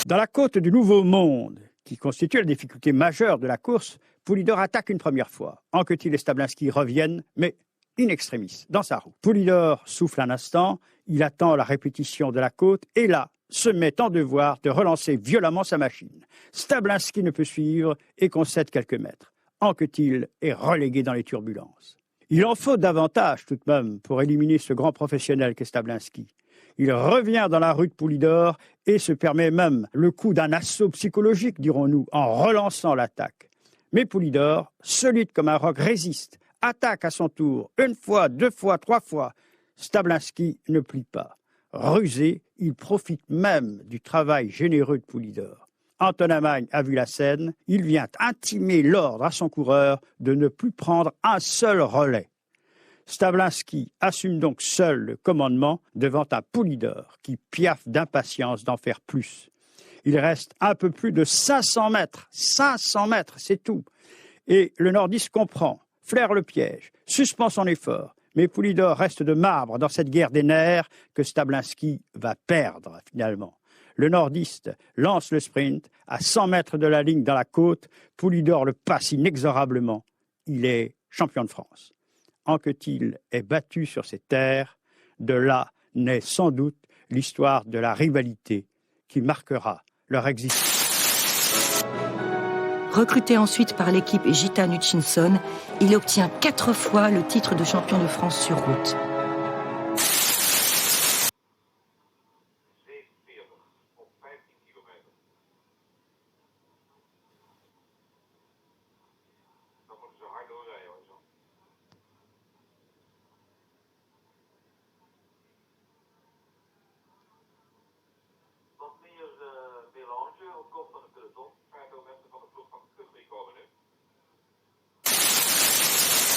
Dans la côte du Nouveau Monde, qui constitue la difficulté majeure de la course, Poulidor attaque une première fois. Anquetil et Stablinski reviennent, mais in extremis, dans sa roue. Poulidor souffle un instant, il attend la répétition de la côte et là, se met en devoir de relancer violemment sa machine. Stablinski ne peut suivre et concède quelques mètres. Anquetil est relégué dans les turbulences. Il en faut davantage tout de même pour éliminer ce grand professionnel qu'est Stablinski. Il revient dans la rue de Poulidor et se permet même le coup d'un assaut psychologique, dirons-nous, en relançant l'attaque. Mais Poulidor, solide comme un roc, résiste, attaque à son tour, une fois, deux fois, trois fois. Stablinski ne plie pas. Rusé, il profite même du travail généreux de Poulidor. Antonin Magne a vu la scène, il vient intimer l'ordre à son coureur de ne plus prendre un seul relais. Stablinski assume donc seul le commandement devant un Poulidor qui piaffe d'impatience d'en faire plus. Il reste un peu plus de 500 mètres, c'est tout. Et le nordiste comprend, flaire le piège, suspend son effort. Mais Poulidor reste de marbre dans cette guerre des nerfs que Stablinski va perdre finalement. Le nordiste lance le sprint à 100 mètres de la ligne dans la côte. Poulidor le passe inexorablement. Il est champion de France. Anquetil est battu sur ses terres. De là naît sans doute l'histoire de la rivalité qui marquera leur existence. Recruté ensuite par l'équipe Gitane Hutchinson, il obtient 4 fois le titre de champion de France sur route.